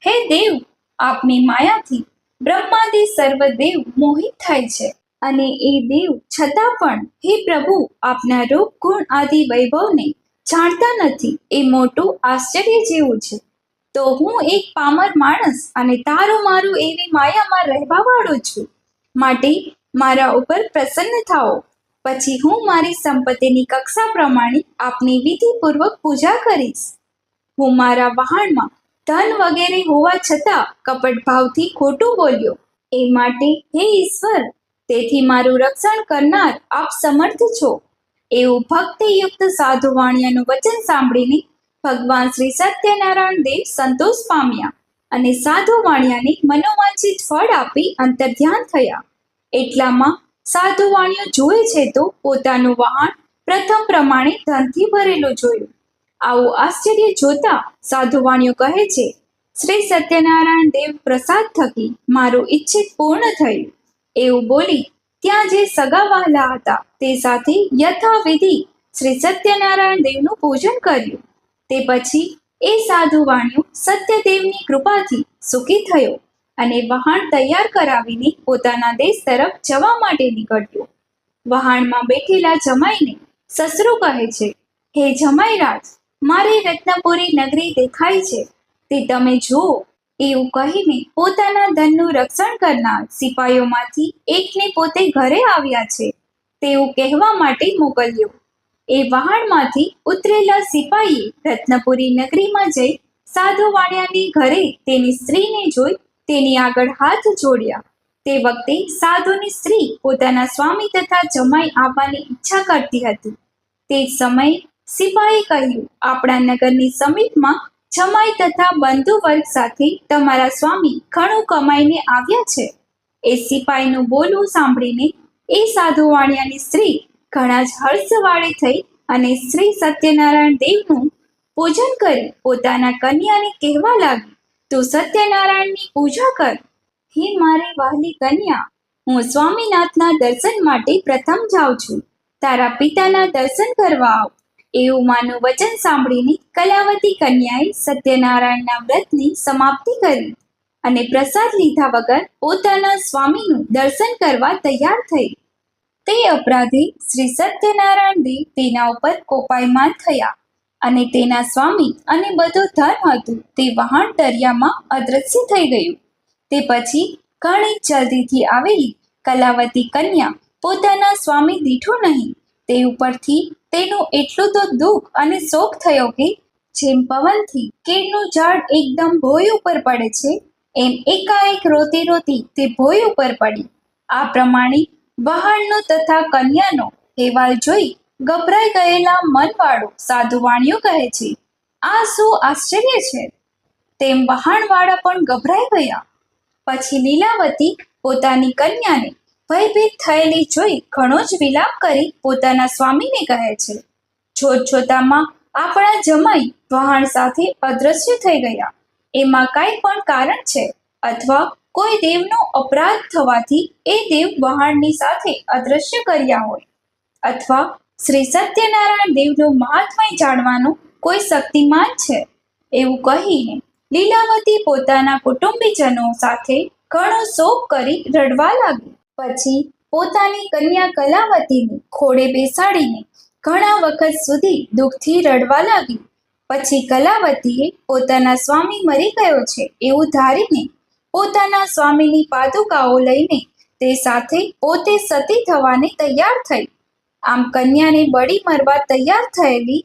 હે દેવ, આપની માયાથી બ્રહ્માદિ સર્વ દેવ મોહિત થાય છે અને એ દેવ છતાં પણ હે પ્રભુ, આપના રૂપ ગુણ આદિ વૈભવને જાણતા નથી. એ મોટું આશ્ચર્ય જેવું છે. તો હું એક પામર માણસ અને તારું મારું એવી માયામાં રહેવા વાળો છું. માટે મારા ઉપર પ્રસન્ન થાઓ. પછી હું મારી સંપત્તિની કક્ષા પ્રમાણે આપની વિધિપૂર્વક પૂજા કરીશ. હું મારા વહાણમાં ધન વગેરે હોવા છતાં કપટ ભાવથી ખોટું બોલ્યો. એ માટે હે ઈશ્વર, તેથી મારું રક્ષણ કરનાર આપ સમર્થ છો. એવું ભક્તિયુક્ત સાધુ વાણિયાનું વચન સાંભળીને ભગવાન શ્રી સત્યનારાયણ દેવ સંતોષ પામ્યા અને સાધુ વાણિયાને મનોવાંછિત ફળ આપી અંતર્ધ્યાન થયા. એટલામાં સાધુ વાણિયો જુએ છે તો પોતાનું વહાણ પ્રથમ પ્રમાણે ધનથી ભરેલું જોયું. આવું આશ્ચર્ય જોતા સાધુ વાણિયો કહે છે, શ્રી સત્યનારાયણ દેવ પ્રસાદ થકી મારું ઈચ્છિત પૂર્ણ થયું. એવું બોલી ત્યાં જે સગા વહાલા હતા તે સાથે યથાવિધિ શ્રી સત્યનારાયણ દેવનું પૂજન કર્યું. તે પછી એ સાધુ વાણિયો સત્યદેવની કૃપાથી સુખી થયો અને વહાણ તૈયાર કરાવીને પોતાના દેશ તરફ જવા માટે નીકળ્યો. વહાણમાં બેઠેલા જમાઈને સસરું કહે છે, હે જમાઈરાજ, મારી રત્નપુરી નગરી દેખાય છે, તે તમે જુઓ. એવું કહીને પોતાના ધનનું રક્ષણ કરનાર સિપાહીઓમાંથી એકને પોતે ઘરે આવ્યા છે તેવું કહેવા માટે મોકલ્યો. એ વહાણમાંથી ઉતરેલા સિપાહીએ રત્નપુરી નગરીમાં જઈ સાધુ વાણિયાની ઘરે તેની સ્ત્રીને જોઈ તેની આગળ હાથ જોડ્યા. તે વખતે સાધુની સ્ત્રી પોતાના સ્વામી તથા જમાઈ આવવાની ઈચ્છા કરતી હતી. તે સમયે સિપાહી કહ્યું, આપણા નગરની સમીપમાં જમાઈ તથા બંધુ વર્ગ સાથે તમારા સ્વામી ઘણું કમાઈને આવ્યા છે. એ સિપાહીનું બોલવું સાંભળીને એ સાધુ વાણિયાની સ્ત્રી ઘણા જ હર્ષવાળી થઈ અને શ્રી સત્યનારાયણ દેવનું પૂજન કરી પોતાના કન્યાને કહેવા લાગી, તું સત્યનારાયણની પૂજા કર. હે મારી વહાલી કન્યા, હું સ્વામીનાથના દર્શન માટે પ્રથમ જાઉં છું. તારા પિતાના દર્શન કરવા આવ. એવું માનું વચન સાંભળીને કલાવતી કન્યાએ સત્યનારાયણના વ્રતની સમાપ્તિ કરી અને પ્રસાદ લીધા વગર પોતાના સ્વામીનું દર્શન કરવા તૈયાર થઈ. તે અપરાધે શ્રી સત્યનારાયણ દેવ તેના ઉપર કોપાયમાન થયા અને તેના સ્વામી અને બધું ધન હતું તે વહાણ દરિયામાં અદ્રશ્ય થઈ ગયું. તે પછી ઘણી જલ્દીથી આવેલી કલાવતી કન્યા પોતાના સ્વામી દીઠો નહીં તે ઉપરથી તેનું એટલું તો દુઃખ અને શોક થયો કે જેમ પવનથી કેળનું ઝાડ એકદમ ભોય ઉપર પડે છે એમ એકાએક રોતી રોતી તે ભોય ઉપર પડી. આ પ્રમાણે વહાણનો તથા કન્યાનો અહેવાલ જોઈ ગભરાઈ ગયેલા મનવાળો સાધુ વાણિયો કહે છે, આ શું આશ્ચર્ય છે? તેમ વહાણવાળા પણ ગભરાઈ ગયા. પછી લીલાવતી પોતાની કન્યાને ભયભીત થયેલી જોઈ ઘણો જ વિલાપ કરી પોતાના સ્વામીને કહે છે, જોત જોતામાં આપણા જમાઈ વહાણ સાથે અદ્રશ્ય થઈ ગયા. એમાં કાંઈ પણ કારણ છે અથવા કોઈ દેવનો અપરાધ થવાથી એ દેવ વહાણની સાથે અદ્રશ્ય કર્યા હોય, અથવા શ્રી સત્યનારાયણ દેવનું મહાત્મય જાણવાનો કોઈ શક્તિમાન છે. એવું કહીને લીલાવતી પોતાના કુટુંબીજનો સાથે ઘણો શોક કરી રડવા લાગી. પછી પોતાની કન્યા કલાવતીને ખોળે બેસાડીને ઘણા વખત સુધી દુઃખથી રડવા લાગી. પછી કલાવતીએ પોતાના સ્વામી મરી ગયો છે એવું ધારીને પોતાના સ્વામીની પાદુકાઓ લઈને તે સાથે પોતે સતી થવાને તૈયાર થઈ. આમ કન્યાને બળી મરવા તૈયાર થયેલી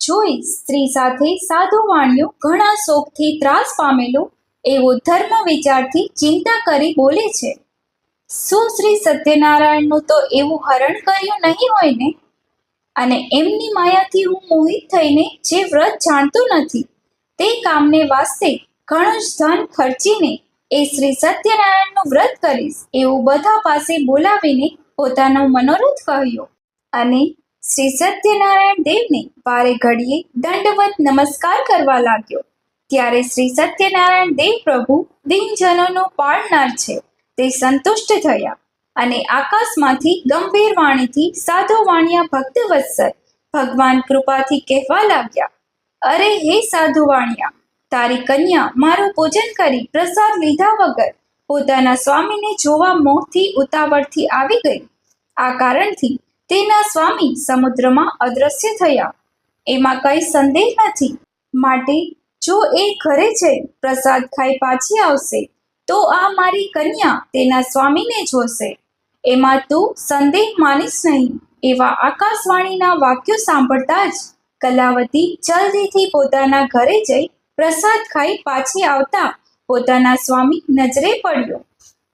જોઈ સ્ત્રી સાથે સાધુ વાણિયો ઘણા શોકથી ત્રાસ પામેલો એવો ધર્મ વિચારથી ચિંતા કરી બોલે છે, શું શ્રી સત્યનારાયણનું તો એવું હરણ કર્યું નહીં હોય ને? અને એમની માયાથી હું મોહિત થઈને જે વ્રત જાણતું નથી તે કામને વાસ્તે ઘણું જ ધન ખર્ચીને એ શ્રી સત્યનારાયણનું વ્રત કરીશ એવું બધા પાસે બોલાવીને પોતાનો મનોરથ કહ્યો અને શ્રી સત્યનારાયણ દેવને વારે ઘડીએ દંડવત નમસ્કાર કરવા લાગ્યો. ત્યારે શ્રી સત્યનારાયણ દેવ પ્રભુ દિનજનોનો પાળનાર છે તે સંતુષ્ટ થયા અને આકાશમાંથી ગંભીર વાણીથી સાધુ વાણિયા ભક્તવત્સલ ભગવાન કૃપાથી કહેવા લાગ્યા, અરે હે સાધુ વાણિયા, તારી કન્યા મારું પૂજન કરી પ્રસાદ લીધા વગર પોતાના સ્વામીને જોવા મોહથી ઉતાવળથી આવી ગઈ. આ કારણથી તેના સ્વામી સમુદ્રમાં અદ્રશ્ય થયા. એમાં કઈ સંદેહ નથી. માટે જો એ ઘરે જઈ પ્રસાદ ખાઈ પાછી આવશે તો આ મારી કન્યા તેના સ્વામીને જોશે. એમાં તું સંદેહ માનીશ નહીં. એવા આકાશવાણીના વાક્યો સાંભળતા જ કલાવતી જલ્દીથી પોતાના ઘરે જઈ પ્રસાદ ખાઈ પાછી આવતા પોતાના સ્વામી નજરે પડ્યો.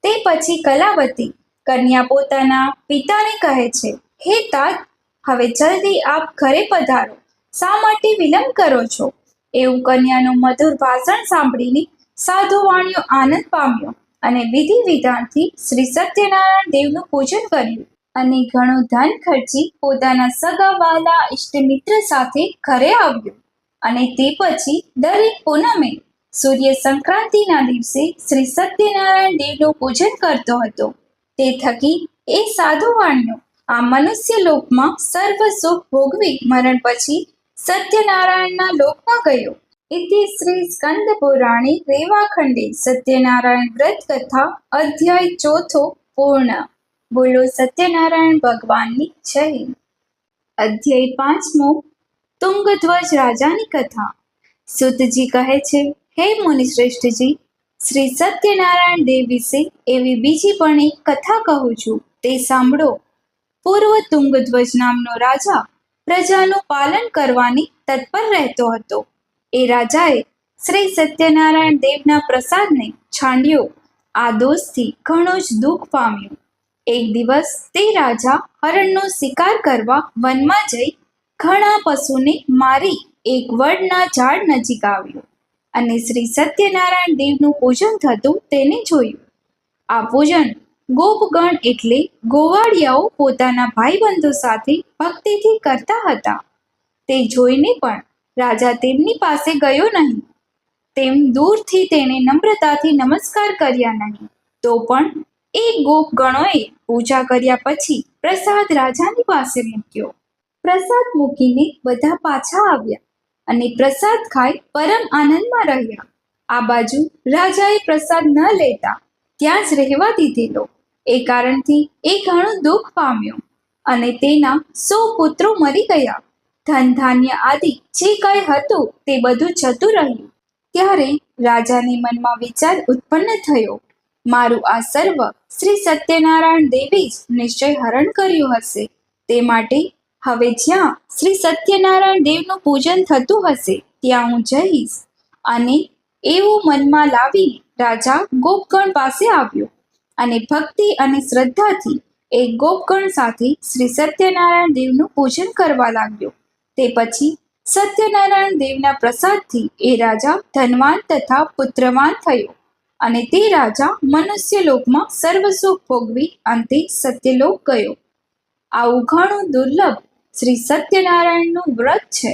તે પછી કલાવતી કન્યા પોતાના પિતાને કહે છે, હે તાત, હવે જલ્દી આપ ઘરે પધારો, શા માટે વિલંબ કરો છો? એવું કન્યાનું મધુર ભાષણ સાંભળીને સાધુ વાણિયો આનંદ પામ્યો અને વિધિ વિધાનથી શ્રી સત્યનારાયણ દેવનું પૂજન કર્યું અને ઘણું ધન ખર્ચી પોતાના સગા વહાલા ઇષ્ટમિત્ર સાથે ઘરે આવ્યો. અને તે પછી દરેક પૂનમે સૂર્ય સંક્રાંતિના દિવસે શ્રી સત્યનારાયણ દેવનું પૂજન કરતો હતો. તે થકી એ સાધુ વાણિયો આ મનુષ્ય લોકમાં સર્વ સુખ ભોગવી મરણ પછી સત્યનારાયણના લોકમાં ગયો. ઇતિ શ્રી સ્કંદ પુરાણે રેવાખંડે સત્યનારાયણ વ્રત કથા અધ્યાય 4 પૂર્ણ. બોલો સત્યનારાયણ ભગવાનની જય. અધ્યાય 5 તુંગધ્વજ રાજાની કથા. સુતજી કહે છે, હે મુનિશ્રેષ્ઠજી, શ્રી સત્યનારાયણ દેવ વિશે એવી બીજી પણ એક કથા કહું છું, તે સાંભળો. પૂર્વ તુંગધ્વજ નામનો રાજા પ્રજાનું પાલન કરવાની તત્પર રહેતો હતો. એ રાજાએ શ્રી સત્યનારાયણ દેવના પ્રસાદને છાંડ્યો. આ દોષથી ઘણું જ દુઃખ પામ્યું. એક દિવસ તે રાજા હરણનો શિકાર કરવા વનમાં જઈ ઘણા પશુને મારી એક વડના ઝાડ નજીક આવ્યો અને શ્રી સત્યનારાયણ દેવનું પૂજન થતું તેને જોયું. આ પૂજન ગોપગણ એટલે ગોવાળિયાઓ પોતાના ભાઈબંધો સાથે ભક્તિથી કરતા હતા. તે જોઈને પણ રાજા તેમની પાસે ગયો નહીં. તેમ દૂરથી તેને નમ્રતાથી નમસ્કાર કર્યા નહીં. તો પણ એ ગોપગણોએ પૂજા કર્યા પછી પ્રસાદ રાજાની પાસે મૂક્યો. પ્રસાદ મૂકીને બધા પાછા આવ્યા અને પ્રસાદ ખાઈ પરમ આનંદમાં રહ્યા. આ બાજુ રાજાએ પ્રસાદ ન લેતા ત્યાં જ રહેવા દીધેલો. એ કારણથી એ ઘણું દુઃખ પામ્યો અને તેના 100 પુત્રો મરી ગયા. ધન ધાન્ય આદિ જે કંઈ હતું તે બધું જતું રહ્યું. ત્યારે રાજાને મનમાં વિચાર ઉત્પન્ન થયો, મારું આ સર્વ શ્રી સત્યનારાયણ દેવે જ નિશ્ચય હરણ કર્યું હશે. તે માટે હવે જ્યાં શ્રી સત્યનારાયણ દેવનું પૂજન થતું હશે ત્યાં હું જઈશ. અને એવું મનમાં લાવીને રાજા ગોપગણ પાસે આવ્યો અને ભક્તિ અને શ્રદ્ધાથી એક ગોપગણ સાથે શ્રી સત્યનારાયણ દેવનું પૂજન કરવા લાગ્યો. તે પછી સત્યનારાયણ દેવના પ્રસાદથી એ રાજા ધનવાન તથા પુત્રવાન થયો અને તે રાજા મનુષ્ય લોકમાં સર્વ સુખ ભોગવી અંતે સત્યલોક ગયો. આવું ઘણું દુર્લભ શ્રી સત્યનારાયણનું વ્રત છે.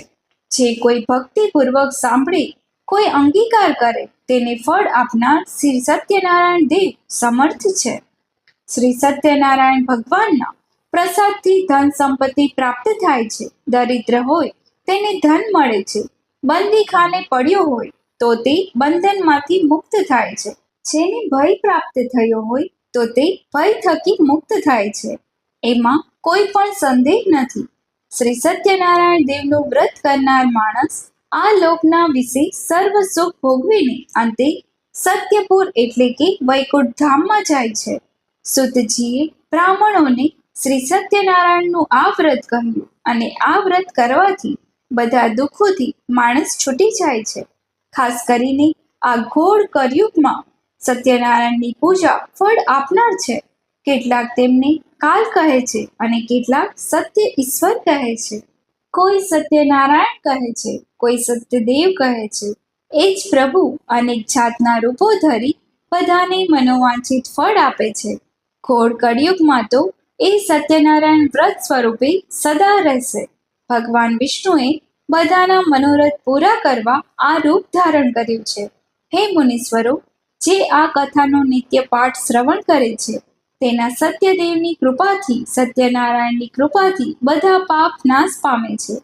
જે કોઈ ભક્તિપૂર્વક સાંભળે, કોઈ અંગીકાર કરે, તેને ફળ આપનાર શ્રી સત્યનારાયણ દેવ સમર્થ છે. શ્રી સત્યનારાયણ ભગવાનના પ્રસાદથી ધન સંપત્તિ પ્રાપ્ત થાય છે. દરિદ્ર હોય તેને ધન મળે છે. બંદીખાને પડ્યો હોય તો તે બંધનમાંથી મુક્ત થાય છે. જેને ભય પ્રાપ્ત થયો હોય તો તે ભય થકી મુક્ત થાય છે. એમાં કોઈ પણ સંદેહ નથી. શ્રી સત્યનારાયણ દેવનું વ્રત કરનાર માણસ આ લોકના વિશે સર્વ સુખ ભોગવીને અંતે સત્યપુર એટલે કે વૈકુંઠ ધામમાં જાય છે. સુતજીએ બ્રાહ્મણોને શ્રી સત્યનારાયણનું આ વ્રત કહ્યું અને આ વ્રત કરવાથી બધા દુઃખોથી માણસ છૂટી જાય છે. ખાસ કરીને આ ઘોર કળયુગમાં સત્યનારાયણની પૂજા ફળ આપનાર છે. કેટલાક તેમને કાલ કહે છે અને કેટલાક સત્ય ઈશ્વર કહે છે. કોઈ સત્યનારાયણ કહે છે, કોઈ સત્યદેવ કહે છે. એ જ પ્રભુ અનેક જાતના રૂપો ધરી બધાને મનોવાંછિત ફળ આપે છે. ઘોર કળયુગમાં તો એ સત્યનારાયણ વ્રત સ્વરૂપે સદા રહેશે. ભગવાન વિષ્ણુએ બધાના મનોરથ પૂરા કરવા આ રૂપ ધારણ કર્યું છે. હે મુનીશ્વરો, જે આ કથાનો નિત્ય પાઠ શ્રવણ કરે છે તેના સત્યદેવની કૃપાથી, સત્યનારાયણની કૃપાથી બધા પાપ નાશ પામે છે.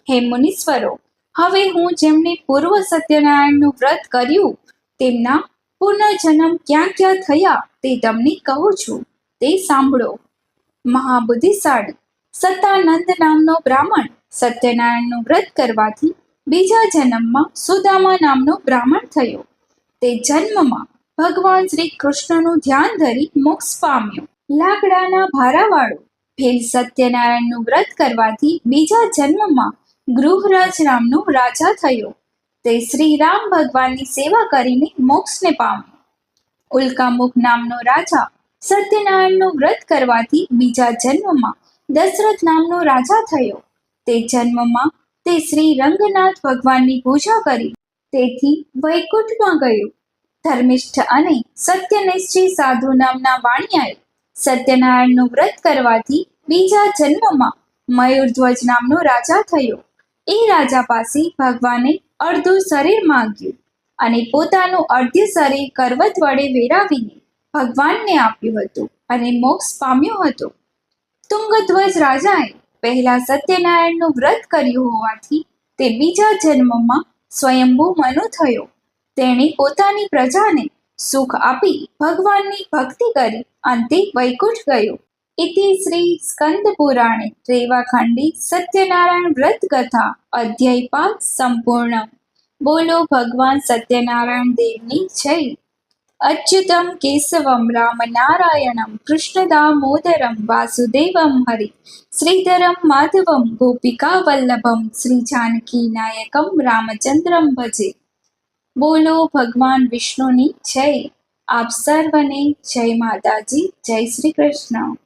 હે મુનીશ્વરો, હવે હું જેમને પૂર્વ સત્યનારાયણનું વ્રત કર્યું તેમના પુનર્જન્મ ક્યાં ક્યાં થયા તે તમને કહું છું, તે સાંભળો. મહાબુદ્ધિશાળી સતાનંદ નામનો બ્રાહ્મણ સત્યનારાયણનું વ્રત કરવાથી બીજા જન્મમાં સુદામા નામનો બ્રાહ્મણ થયો. તે જન્મમાં ભગવાન શ્રી કૃષ્ણનું ધ્યાન ધરી મોક્ષ પામ્યો. લાકડાના ભારાવાળો ભેલ સત્યનારાયણનું વ્રત કરવાથી બીજા જન્મમાં ગૃહરાજ નામનો રાજા થયો. તે શ્રી રામ ભગવાનની સેવા કરીને મોક્ષને પામ્યો. ઉલ્કામુખ નામનો રાજા સત્યનારાયણનું વ્રત કરવાથી બીજા જન્મમાં દશરથ નામનો રાજા થયો. તે જન્મમાં તે શ્રી રંગનાથ ભગવાનની પૂજા કરી તેથી વૈકુંઠમાં ગયો. ધર્મિષ્ઠ અને સત્યનિષ્ઠી સાધુ નામના વાણિયાએ સત્યનારાયણનું વ્રત કરવાથી બીજા જન્મમાં મયુરધ્વજ નામનો રાજા થયો. એ રાજા પાસે ભગવાને અડધું શરીર માંગ્યું અને પોતાનું અર્ધ્ય શરીર કરવત વડે વેરાવીને ભગવાનને આપ્યું હતું અને મોક્ષ પામ્યો હતો. તુંગધ્વજ રાજાએ પહેલા સત્યનારાયણનું વ્રત કર્યું હોવાથી તે બીજા જન્મમાં સ્વયંભૂ મનુ થયો. તેણે પોતાની પ્રજાને સુખ આપી ભગવાનની ભક્તિ કરી અંતે વૈકુંઠ ગયો. ઇતિ શ્રી સ્કંદ પુરાણે રેવાખંડી સત્યનારાયણ વ્રત કથા અધ્યાય 5 સંપૂર્ણ. બોલો ભગવાન સત્યનારાયણ દેવની જય. અચ્યુતમ કેશવમ રામ નારાયણમ કૃષ્ણ દામોદરમ વાસુદેવમ હરિ શ્રીધરમ માધવમ ગોપિકા વલ્લભમ શ્રી જાનકી નાયકમ રામચંદ્રમ ભજે. બોલો ભગવાન વિષ્ણુની જય. આપ સર્વને જય માતાજી, જય શ્રી કૃષ્ણ.